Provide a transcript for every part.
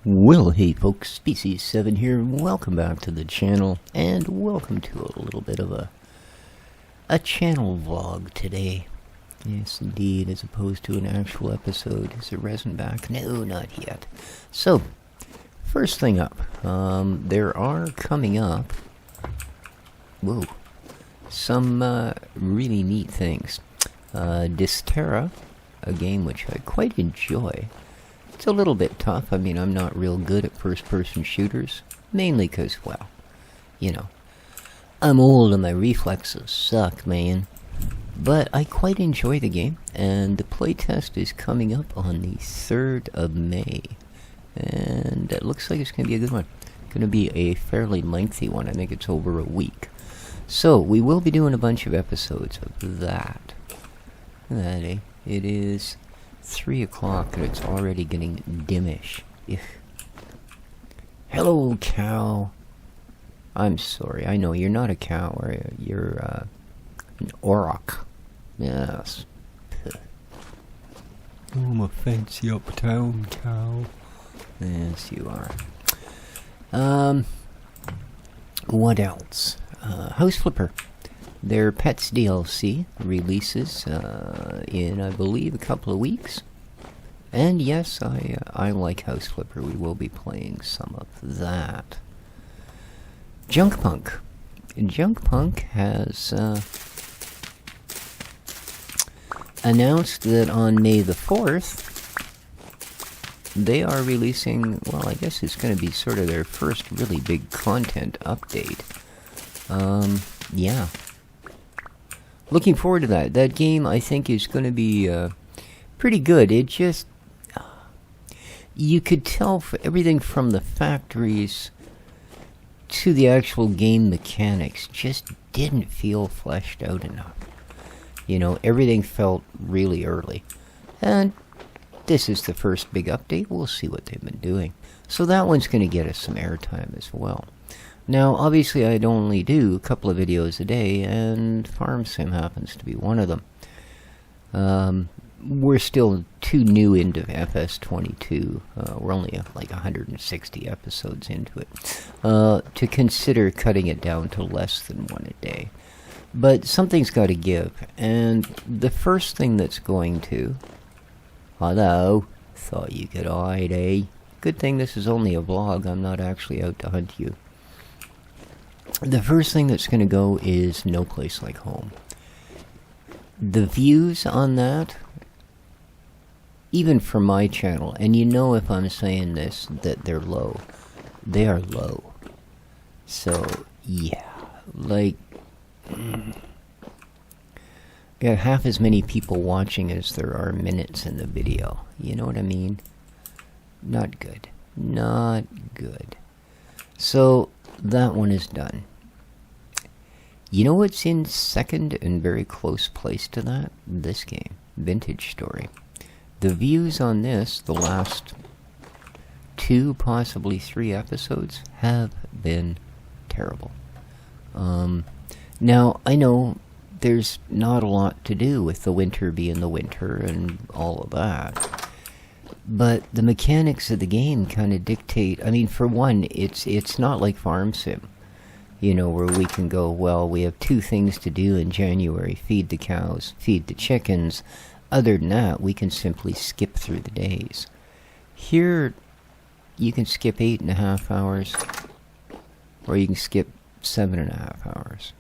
Well, hey folks, Species 7 here, welcome back to the channel, and welcome to a little bit of a channel vlog today. Yes, indeed, as opposed to an actual episode. Is the resin back? No, not yet. So, first thing up, there are coming up, some really neat things. Dysterra, a game which I quite enjoy. It's a little bit tough. I mean, I'm not real good at first-person shooters. Mainly because, well, you know, I'm old and my reflexes suck, man. But I quite enjoy the game, and the playtest is coming up on the 3rd of May. And it looks like it's going to be a good one. It's going to be a fairly lengthy one. I think it's over a week. So, we will be doing a bunch of episodes of that. It is 3 o'clock and it's already getting dimish. Ugh. Hello, cow. I'm sorry, I know you're not a cow, or you're an auroch. Yes. Oh, I'm a fancy uptown cow. Yes, you are. What else? House Flipper. Their Pets DLC releases in, I believe, a couple of weeks. And yes, I like House Flipper. We will be playing some of that. Junkpunk. Junkpunk has announced that on May the 4th, they are releasing, well, I guess it's going to be sort of their first really big content update. Yeah. Looking forward to that. That game, I think, is going to be pretty good. It just... you could tell everything from the factories to the actual game mechanics just didn't feel fleshed out enough. You know, everything felt really early. And this is the first big update. We'll see what they've been doing. So that one's going to get us some airtime as well. Now, obviously, I'd only do a couple of videos a day, and Farm Sim happens to be one of them. We're still too new into FS22. We're only like 160 episodes into it, to consider cutting it down to less than one a day. But something's got to give, and the first thing that's going to... Hello, thought you could hide, eh? Good thing this is only a vlog. I'm not actually out to hunt you. The first thing that's going to go is No Place Like Home. The views on that, even for my channel, and you know if I'm saying this, that they're low. They are low. So, yeah. Like, got half as many people watching as there are minutes in the video. You know what I mean? Not good. Not good. So... that one is done. You know what's in second and very close place to that? This game, Vintage Story. The views on this, the last 2, possibly 3 episodes, have been terrible. Now, I know there's not a lot to do with the winter being the winter and all of that. But the mechanics of the game kind of dictate... I mean, for one, it's not like Farm Sim. You know, where we can go, well, we have 2 things to do in January. Feed the cows, feed the chickens. Other than that, we can simply skip through the days. Here, you can skip 8.5 hours. Or you can skip 7.5 hours.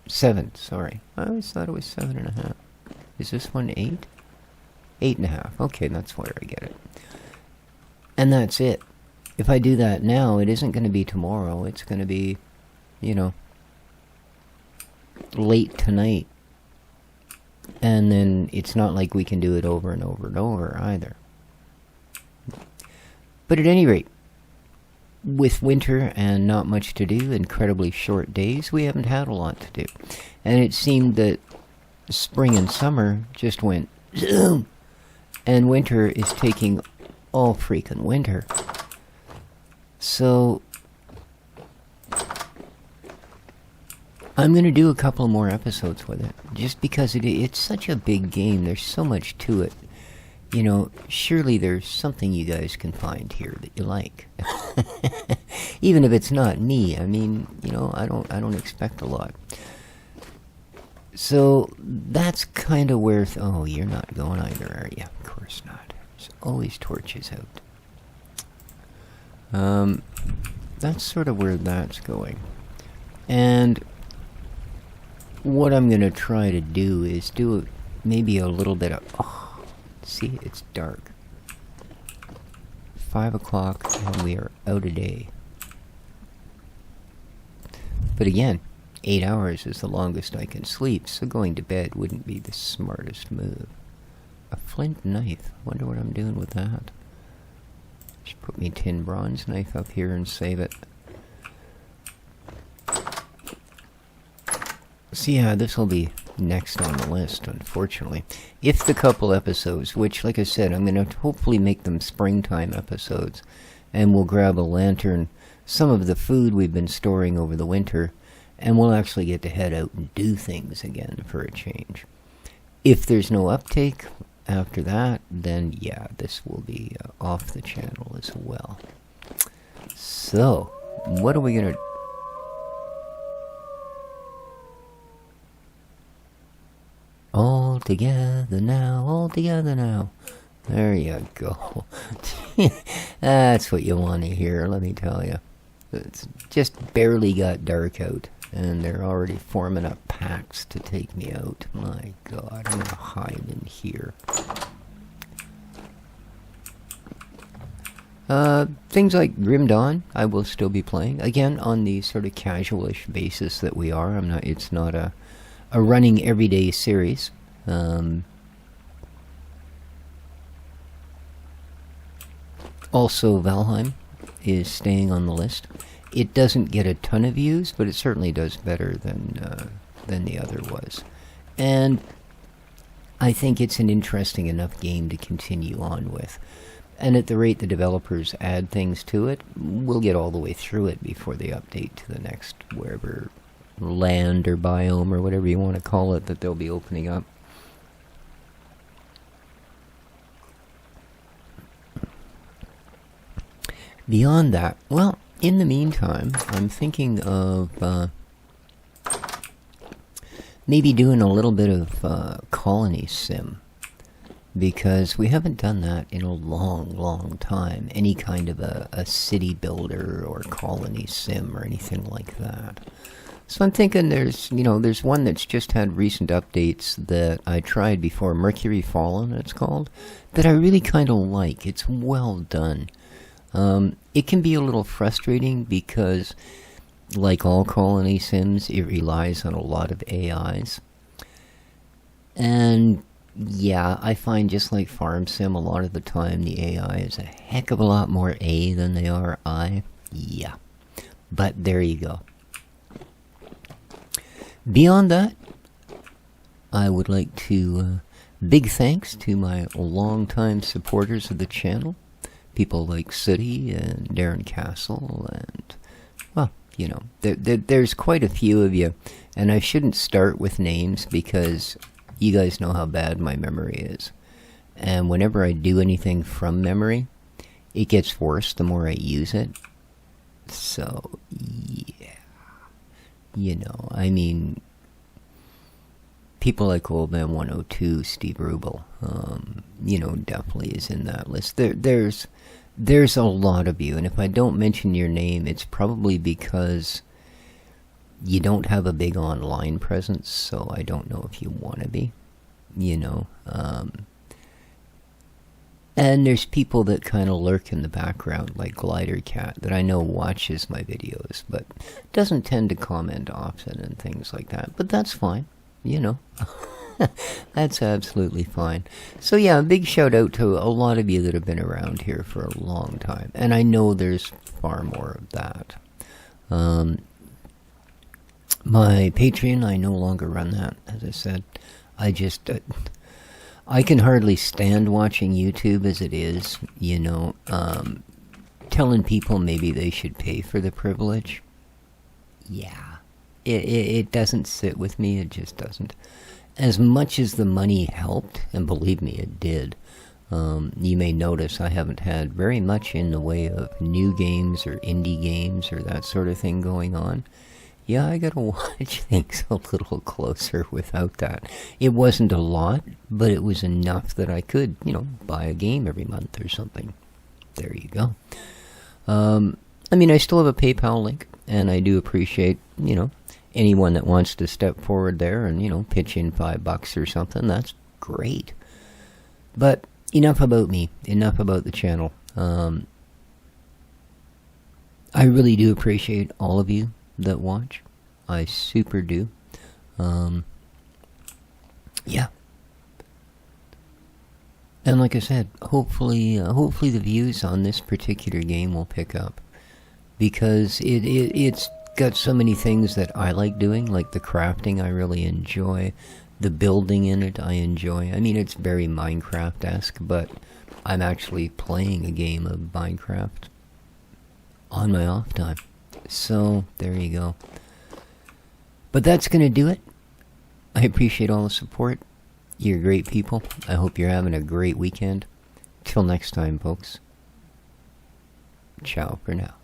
7, sorry. I always thought it was 7.5. Is this one 8? 8.5. Okay, that's where I get it. And that's it. If I do that now, it isn't going to be tomorrow. It's going to be, you know, late tonight. And then it's not like we can do it over and over and over either. But at any rate, with winter and not much to do, incredibly short days, we haven't had a lot to do. And it seemed that spring and summer just went zoom. And winter is taking all freaking winter. So, I'm going to do a couple more episodes with it. Just because it's such a big game. There's so much to it. surely there's something you guys can find here that you like. Even if it's not me. I mean, I don't expect a lot. So that's kind of where... oh, you're not going either, are you? Of course not. There's always torches out. That's sort of where that's going. And what I'm going to try to do is do maybe a little bit of... oh, see, it's dark. 5 o'clock and we are out a day. But again, 8 hours is the longest I can sleep, so going to bed wouldn't be the smartest move. A flint knife. Wonder what I'm doing with that. Just put me tin bronze knife up here and save it. So yeah, this will be next on the list, unfortunately. If the couple episodes, which, like I said, I'm going to hopefully make them springtime episodes, and we'll grab a lantern, some of the food we've been storing over the winter, and we'll actually get to head out and do things again for a change. If there's no uptake after that, then yeah, this will be off the channel as well. So, what are we going to... all together now. There you go. That's what you want to hear, let me tell you. It's just barely got dark out, and they're already forming up packs to take me out. My God, I'm gonna hide in here. Things like Grim Dawn, I will still be playing. Again, on the sort of casual-ish basis that we are. It's not a running everyday series. Also, Valheim is staying on the list. It doesn't get a ton of views, but it certainly does better than the other was. And I think it's an interesting enough game to continue on with. And at the rate the developers add things to it, we'll get all the way through it before they update to the next wherever land or biome or whatever you want to call it that they'll be opening up. Beyond that, well, in the meantime, I'm thinking of maybe doing a little bit of colony sim, because we haven't done that in a long time. Any kind of a city builder or colony sim or anything like that. So I'm thinking there's one that's just had recent updates that I tried before, Mercury Fallen it's called, that I really kind of like. It's well done. It can be a little frustrating because, like all colony sims, it relies on a lot of AIs. And yeah, I find just like Farm Sim, a lot of the time the AI is a heck of a lot more A than they are I. Yeah. But there you go. Beyond that, I would like to big thanks to my longtime supporters of the channel. People like Sooty and Darren Castle and, well, there's quite a few of you. And I shouldn't start with names because you guys know how bad my memory is. And whenever I do anything from memory, it gets worse the more I use it. So, yeah. I mean, people like Old Man 102, Steve Rubel, definitely is in that list. There's a lot of you, and if I don't mention your name, it's probably because you don't have a big online presence, so I don't know if you want to be, And there's people that kind of lurk in the background, like Glider Cat, that I know watches my videos, but doesn't tend to comment often and things like that. But that's fine, That's absolutely fine. So yeah, a big shout out to a lot of you that have been around here for a long time. And I know there's far more of that. My Patreon, I no longer run that, as I said. I can hardly stand watching YouTube as it is, telling people maybe they should pay for the privilege. Yeah, it doesn't sit with me, it just doesn't. As much as the money helped, and believe me, it did, You may notice I haven't had very much in the way of new games or indie games or that sort of thing going on. Yeah, I gotta watch things a little closer without that. It wasn't a lot, but it was enough that I could, buy a game every month or something. There you go. I still have a PayPal link, and I do appreciate, anyone that wants to step forward there and, pitch in $5 or something. That's great. But enough about me. Enough about the channel. I really do appreciate all of you that watch. I super do. Yeah. And like I said, hopefully the views on this particular game will pick up, because it's got so many things that I like doing, like the crafting I really enjoy, the building in it I enjoy. It's very Minecraft-esque, but I'm actually playing a game of Minecraft on my off time. So, there you go. But that's going to do it. I appreciate all the support. You're great people. I hope you're having a great weekend. Till next time, folks. Ciao for now.